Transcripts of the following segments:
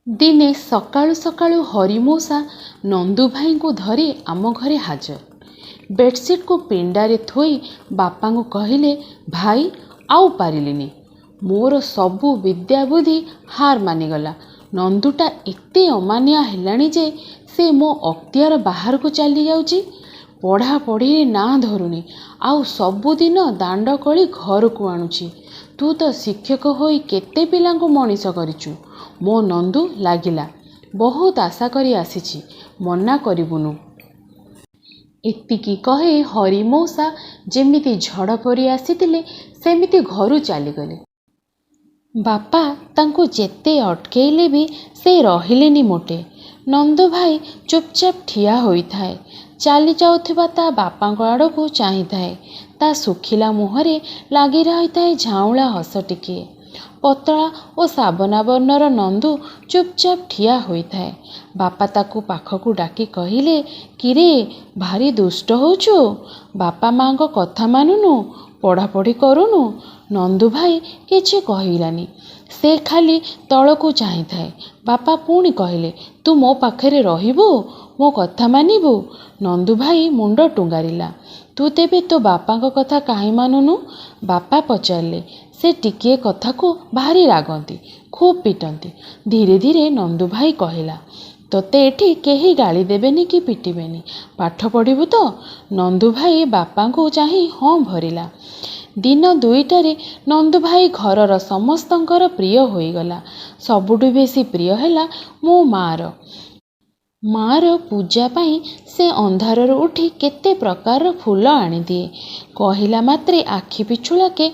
ଦିନେ ସକାଳୁ ସକାଳୁ ହରିମଉସା ନନ୍ଦୁ ଭାଇଙ୍କୁ ଧରି ଆମ ଘରେ ହାଜର। ବେଡ଼ସିଟ୍କୁ ପିଣ୍ଡାରେ ଥୋଇ ବାପାଙ୍କୁ କହିଲେ, ଭାଇ ଆଉ ପାରିଲିନି। ମୋର ସବୁ ବିଦ୍ୟାବୁଦ୍ଧି ହାର ମାନିଗଲା। ନନ୍ଦୁଟା ଏତେ ଅମାନିଆ ହେଲାଣି ଯେ ସେ ମୋ ଅକ୍ତିଆର ବାହାରକୁ ଚାଲି ଯାଉଛି। ପଢ଼ାପଢ଼ିରେ ନାଁ ଧରୁନି, ଆଉ ସବୁଦିନ ଦାଣ୍ଡ କଳି ଘରକୁ ଆଣୁଛି। ତୁ ତ ଶିକ୍ଷକ ହୋଇ କେତେ ପିଲାଙ୍କୁ ମଣିଷ କରିଛୁ। ମୋ ନନ୍ଦୁ ଲାଗିଲା। ବହୁତ ଆଶା କରି ଆସିଛି, ମନା କରିବୁନୁ। ଏତିକି କହି ହରିମଉସା ଯେମିତି ଝଡ଼ ପରି ଆସିଥିଲେ ସେମିତି ଘରୁ ଚାଲିଗଲେ। ବାପା ତାଙ୍କୁ ଯେତେ ଅଟକେଇଲେ ବି ସେ ରହିଲେନି ମୋଟେ। ନନ୍ଦୁ ଭାଇ ଚୁପଚାପ ଠିଆ ହୋଇଥାଏ। ଚାଲି ଯାଉଥିବା ତା ବାପାଙ୍କ ଆଡ଼କୁ ଚାହିଁଥାଏ। ତା ଶୁଖିଲା ମୁହଁରେ ଲାଗି ରହିଥାଏ ଝାଉଁଳା ହସ ଟିକିଏ। ପତଳା ଓ ସାବନା ବର୍ଣ୍ଣର ନନ୍ଦୁ ଚୁପଚାପ ଠିଆ ହୋଇଥାଏ। ବାପା ତାକୁ ପାଖକୁ ଡାକି କହିଲେ, କିରେ ଭାରି ଦୁଷ୍ଟ ହେଉଛୁ। ବାପା ମାଆଙ୍କ କଥା ମାନୁନୁ, ପଢ଼ାପଢ଼ି କରୁନୁ। ନନ୍ଦୁ ଭାଇ କିଛି କହିଲାନି। ସେ ଖାଲି ତଳକୁ ଚାହିଁଥାଏ। ବାପା ପୁଣି କହିଲେ, ତୁ ମୋ ପାଖରେ ରହିବୁ, ମୋ କଥା ମାନିବୁ। ନନ୍ଦୁ ଭାଇ ମୁଣ୍ଡ ଟୁଙ୍ଗାରିଲା। ତୁ ତେବେ ତୋ ବାପାଙ୍କ କଥା କାହିଁ ମାନୁନୁ? ବାପା ପଚାରିଲେ। ସେ ଟିକିଏ କଥାକୁ ଭାରି ରାଗନ୍ତି, ଖୁବ୍ ପିଟନ୍ତି। ଧୀରେ ଧୀରେ ନନ୍ଦୁ ଭାଇ କହିଲା, ତୋତେ ଏଠି କେହି ଗାଳି ଦେବେନି କି ପିଟିବେନି। ପାଠ ପଢ଼ିବୁ ତ? ନନ୍ଦୁ ଭାଇ ବାପାଙ୍କୁ ଚାହିଁ ହଁ ଭରିଲା। ଦିନ ଦୁଇଟାରେ ନନ୍ଦୁ ଭାଇ ଘରର ସମସ୍ତଙ୍କର ପ୍ରିୟ ହୋଇଗଲା। ସବୁଠୁ ବେଶୀ ପ୍ରିୟ ହେଲା ମୋ ମାଆର। ମାଆର ପୂଜା ପାଇଁ ସେ ଅନ୍ଧାରରୁ ଉଠି କେତେ ପ୍ରକାରର ଫୁଲ ଆଣିଦିଏ। କହିଲା ମାତ୍ରେ ଆଖି ପିଛୁଳାକେ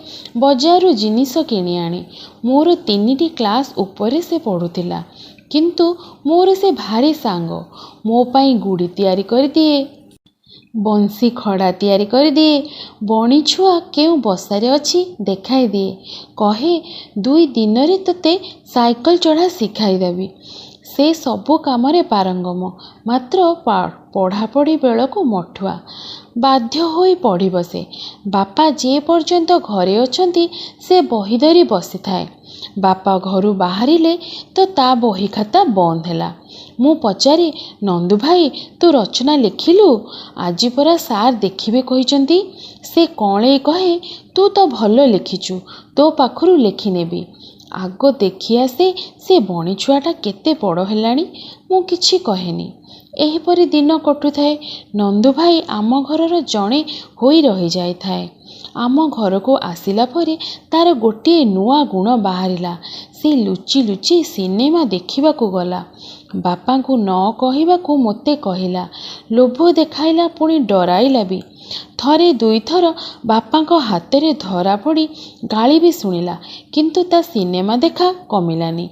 ବଜାରରୁ ଜିନିଷ କିଣି ଆଣେ। ମୋର 3ଟି କ୍ଲାସ୍ ଉପରେ ସେ ପଢ଼ୁଥିଲା, କିନ୍ତୁ ମୋର ସେ ଭାରି ସାଙ୍ଗ। ମୋ ପାଇଁ ଗୁଡ଼ି ତିଆରି କରିଦିଏ, ବଂଶୀ ଖଡ଼ା ତିଆରି କରିଦିଏ। ବଣି ଛୁଆ କେଉଁ ବସାରେ ଅଛି ଦେଖାଇ ଦିଏ। କହେ, 2 ଦିନରେ ତୋତେ ସାଇକେଲ ଚଢ଼ା ଶିଖାଇଦେବି। ସେ ସବୁ କାମରେ ପାରଙ୍ଗମ, ମାତ୍ର ପଢ଼ାପଢ଼ି ବେଳକୁ ମଠୁଆ। ବାଧ୍ୟ ହୋଇ ପଢ଼ିବ ସେ। ବାପା ଯେ ପର୍ଯ୍ୟନ୍ତ ଘରେ ଅଛନ୍ତି ସେ ବହି ଧରି ବସିଥାଏ। ବାପା ଘରୁ ବାହାରିଲେ ତ ତା ବହି ଖାତା ବନ୍ଦ ହେଲା। ମୁଁ ପଚାରେ, ନନ୍ଦୁ ଭାଇ ତୁ ରଚନା ଲେଖିଲୁ? ଆଜି ପରା ସାର୍ ଦେଖିବେ କହିଛନ୍ତି। ସେ କଅଁଳେଇ କହେ, ତୁ ତ ଭଲ ଲେଖିଛୁ, ତୋ ପାଖରୁ ଲେଖିନେବି। ଆଗ ଦେଖି ଆସେ ସେ ବଣି ଛୁଆଟା କେତେ ବଡ଼ ହେଲାଣି। ମୁଁ କିଛି କହେନି। ଏହିପରି ଦିନ କଟୁଥାଏ। ନନ୍ଦୁ ଭାଇ ଆମ ଘରର ଜଣେ ହୋଇ ରହିଯାଇଥାଏ। ଆମ ଘରକୁ ଆସିଲା ପରେ ତାର ଗୋଟିଏ ନୂଆ ଗୁଣ ବାହାରିଲା। ସେ ଲୁଚି ଲୁଚି ସିନେମା ଦେଖିବାକୁ ଗଲା। ବାପାଙ୍କୁ ନ କହିବାକୁ ମୋତେ କହିଲା। ଲୋଭ ଦେଖାଇଲା, ପୁଣି ଡରାଇଲା ବି। ଥରେ ଦୁଇଥର ବାପାଙ୍କ ହାତରେ ଧରା ପଡ଼ି ଗାଳି ବି ଶୁଣିଲା, କିନ୍ତୁ ତା ସିନେମା ଦେଖା କମିଲାନି।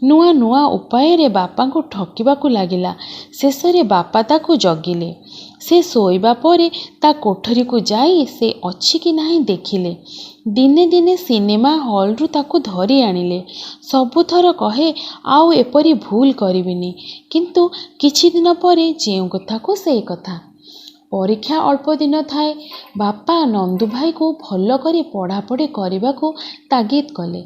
ନୂଆ ନୂଆ ଉପାୟରେ ବାପାଙ୍କୁ ଠକିବାକୁ ଲାଗିଲା। ଶେଷରେ ବାପା ତାକୁ ଜଗିଲେ। ସେ ଶୋଇବା ପରେ ତା କୋଠରୀକୁ ଯାଇ ସେ ଅଛି କି ନାହିଁ ଦେଖିଲେ। ଦିନେ ଦିନେ ସିନେମା ହଲ୍ରୁ ତାକୁ ଧରି ଆଣିଲେ। ସବୁଥର କହେ, ଆଉ ଏପରି ଭୁଲ କରିବିନି, କିନ୍ତୁ କିଛି ଦିନ ପରେ ଯେଉଁ କଥାକୁ ସେଇ କଥା। ପରୀକ୍ଷା ଅଳ୍ପ ଦିନ ଥାଏ। ବାପା ନନ୍ଦୁ ଭାଇକୁ ଭଲ କରି ପଢ଼ାପଢ଼ି କରିବାକୁ ତାଗିଦ କଲେ।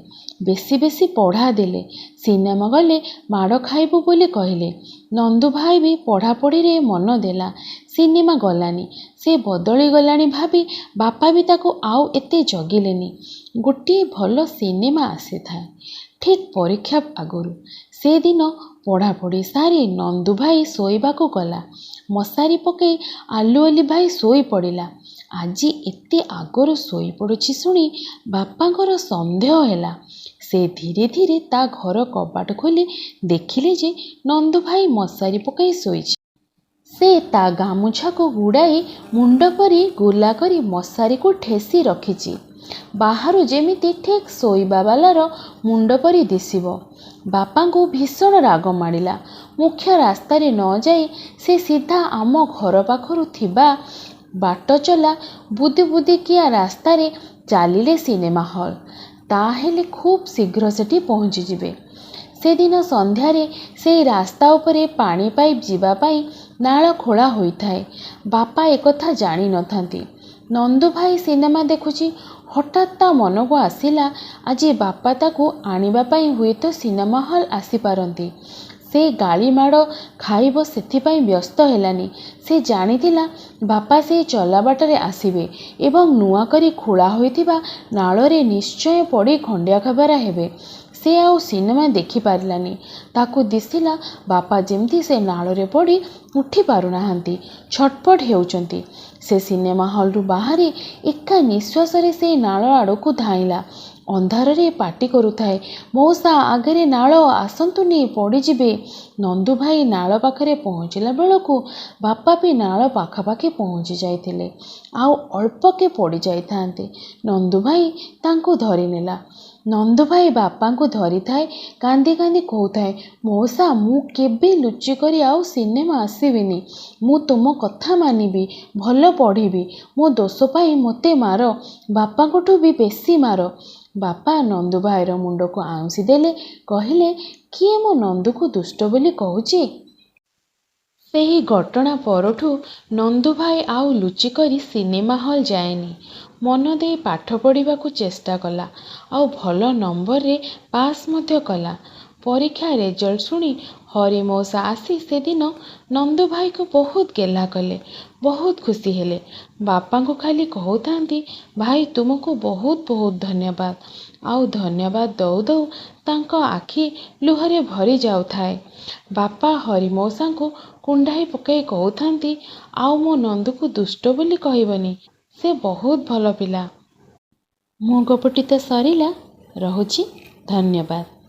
ବେଶୀ ବେଶୀ ପଢ଼ା ଦେଲେ। ସିନେମା ଗଲେ ମାଡ଼ ଖାଇବୁ ବୋଲି କହିଲେ। ନନ୍ଦୁ ଭାଇ ବି ପଢ଼ାପଢ଼ିରେ ମନ ଦେଲା। ସିନେମା ଗଲାନି। ସେ ବଦଳି ଗଲାଣି ଭାବି ବାପା ବି ତାକୁ ଆଉ ଏତେ ଜଗିଲେନି। ଗୋଟିଏ ଭଲ ସିନେମା ଆସିଥାଏ ଠିକ୍ ପରୀକ୍ଷା ଆଗରୁ। ସେଦିନ ପଢ଼ାପଢ଼ି ସାରି ନନ୍ଦୁ ଭାଇ ଶୋଇବାକୁ ଗଲା। ମଶାରୀ ପକାଇ ଆଲୁଅ ଲିଭାଇ ଶୋଇ ପଡ଼ିଲା। ଆଜି ଏତେ ଆଗରୁ ଶୋଇପଡ଼ୁଛି ଶୁଣି ବାପାଙ୍କର ସନ୍ଦେହ ହେଲା। ସେ ଧୀରେ ଧୀରେ ତା ଘର କବାଟ ଖୋଲି ଦେଖିଲେ ଯେ ନନ୍ଦୁ ଭାଇ ମଶାରୀ ପକାଇ ଶୋଇଛି। ସେ ତା ଗାମୁଛାକୁ ଗୁଡ଼ାଇ ମୁଣ୍ଡ ପରି ଗୋଲା କରି ମଶାରୀକୁ ଠେସି ରଖିଛି। ବାହାରୁ ଯେମିତି ଠିକ୍ ଶୋଇବା ବାଲାର ମୁଣ୍ଡ ପରି ଦିଶିବ। ବାପାଙ୍କୁ ଭୀଷଣ ରାଗ ମାଡ଼ିଲା। ମୁଖ୍ୟ ରାସ୍ତାରେ ନ ଯାଇ ସେ ସିଧା ଆମ ଘର ପାଖରୁ ଥିବା ବାଟଚଲା ବୁଦିବୁଦିକିଆ ରାସ୍ତାରେ ଚାଲିଲେ ସିନେମା ହଲ୍। ତାହେଲେ ଖୁବ୍ ଶୀଘ୍ର ସେଠି ପହଞ୍ଚିଯିବେ। ସେଦିନ ସନ୍ଧ୍ୟାରେ ସେଇ ରାସ୍ତା ଉପରେ ପାଣି ପାଇପ୍ ଯିବା ପାଇଁ ନାଳ ଖୋଳା ହୋଇଥାଏ। ବାପା ଏକଥା ଜାଣିନଥାନ୍ତି। ନନ୍ଦୁ ଭାଇ ସିନେମା ଦେଖୁଛି। ହଠାତ୍ ତା ମନକୁ ଆସିଲା ଆଜି ବାପା ତାକୁ ଆଣିବା ପାଇଁ ହୁଏତ ସିନେମା ହଲ୍ ଆସିପାରନ୍ତି। ସେ ଗାଳି ମାଡ଼ ଖାଇବ ସେଥିପାଇଁ ବ୍ୟସ୍ତ ହେଲାନି। ସେ ଜାଣିଥିଲା ବାପା ସେଇ ଚଲାବାଟରେ ଆସିବେ ଏବଂ ନୂଆ କରି ଖୋଳା ହୋଇଥିବା ନାଳରେ ନିଶ୍ଚୟ ପଡ଼ି ଖଣ୍ଡିଆ ଖାବରା ହେବେ। ସେ ଆଉ ସିନେମା ଦେଖିପାରିଲାନି। ତାକୁ ଦିଶିଲା ବାପା ଯେମିତି ସେ ନାଳରେ ପଡ଼ି ଉଠି ପାରୁନାହାନ୍ତି, ଛଟପଟ ହେଉଛନ୍ତି। ସେ ସିନେମା ହଲ୍ରୁ ବାହାରି ଏକା ନିଶ୍ୱାସରେ ସେଇ ନାଳ ଆଡ଼କୁ ଧାଇଁଲା। ଅନ୍ଧାରରେ ପାଟି କରୁଥାଏ, ମଉସା ଆଗରେ ନାଳ, ଆସନ୍ତୁନି ପଡ଼ିଯିବେ। ନନ୍ଦୁ ଭାଇ ନାଳ ପାଖରେ ପହଞ୍ଚିଲା ବେଳକୁ ବାପା ବି ନାଳ ପାଖାପାଖି ପହଞ୍ଚି ଯାଇଥିଲେ। ଆଉ ଅଳ୍ପକେ ପଡ଼ିଯାଇଥାନ୍ତେ। ନନ୍ଦୁ ଭାଇ ତାଙ୍କୁ ଧରିନେଲା। ନନ୍ଦୁ ଭାଇ ବାପାଙ୍କୁ ଧରିଥାଏ, କାନ୍ଦି କାନ୍ଦି କହୁଥାଏ, ମଉସା ମୁଁ କେବେ ଲୁଚି କରି ଆଉ ସିନେମା ଆସିବିନି। ମୁଁ ତୁମ କଥା ମାନିବି, ଭଲ ପଢ଼ିବି। ମୋ ଦୋଷ ପାଇଁ ମୋତେ ମାର, ବାପାଙ୍କଠୁ ବି ବେଶୀ ମାର। ବାପା ନନ୍ଦୁ ଭାଇର ମୁଣ୍ଡକୁ ଆଉଁସି ଦେଲେ, କହିଲେ, କିଏ ମୋ ନନ୍ଦୁକୁ ଦୁଷ୍ଟ ବୋଲି କହୁଛି? ସେହି ଘଟଣା ପରଠୁ ନନ୍ଦୁ ଭାଇ ଆଉ ଲୁଚିକରି ସିନେମା ହଲ୍ ଯାଏନି। ମନ ଦେଇ ପାଠ ପଢ଼ିବାକୁ ଚେଷ୍ଟା କଲା, ଆଉ ଭଲ ନମ୍ବରରେ ପାସ୍ ମଧ୍ୟ କଲା। ପରୀକ୍ଷା ରେଜଲ୍ଟ ଶୁଣି ହରି ମଉସା ଆସି ସେଦିନ ନନ୍ଦୁ ଭାଇକୁ ବହୁତ ଗେହ୍ଲା କଲେ, ବହୁତ ଖୁସି ହେଲେ। ବାପାଙ୍କୁ ଖାଲି କହୁଥାନ୍ତି, ଭାଇ ତୁମକୁ ବହୁତ ବହୁତ ଧନ୍ୟବାଦ। ଆଉ ଧନ୍ୟବାଦ ଦଉ ଦଉ ତାଙ୍କ ଆଖି ଲୁହରେ ଭରି ଯାଉଥାଏ। ବାପା ହରି ମଉସାଙ୍କୁ କୁଣ୍ଢାଇ ପକାଇ କହୁଥାନ୍ତି, ଆଉ ମୋ ନନ୍ଦୁକୁ ଦୁଷ୍ଟ ବୋଲି କହିବନି, ସେ ବହୁତ ଭଲ ପିଲା। ମୋ ଗପଟି ତ ସରିଲା, ରହୁଛି, ଧନ୍ୟବାଦ।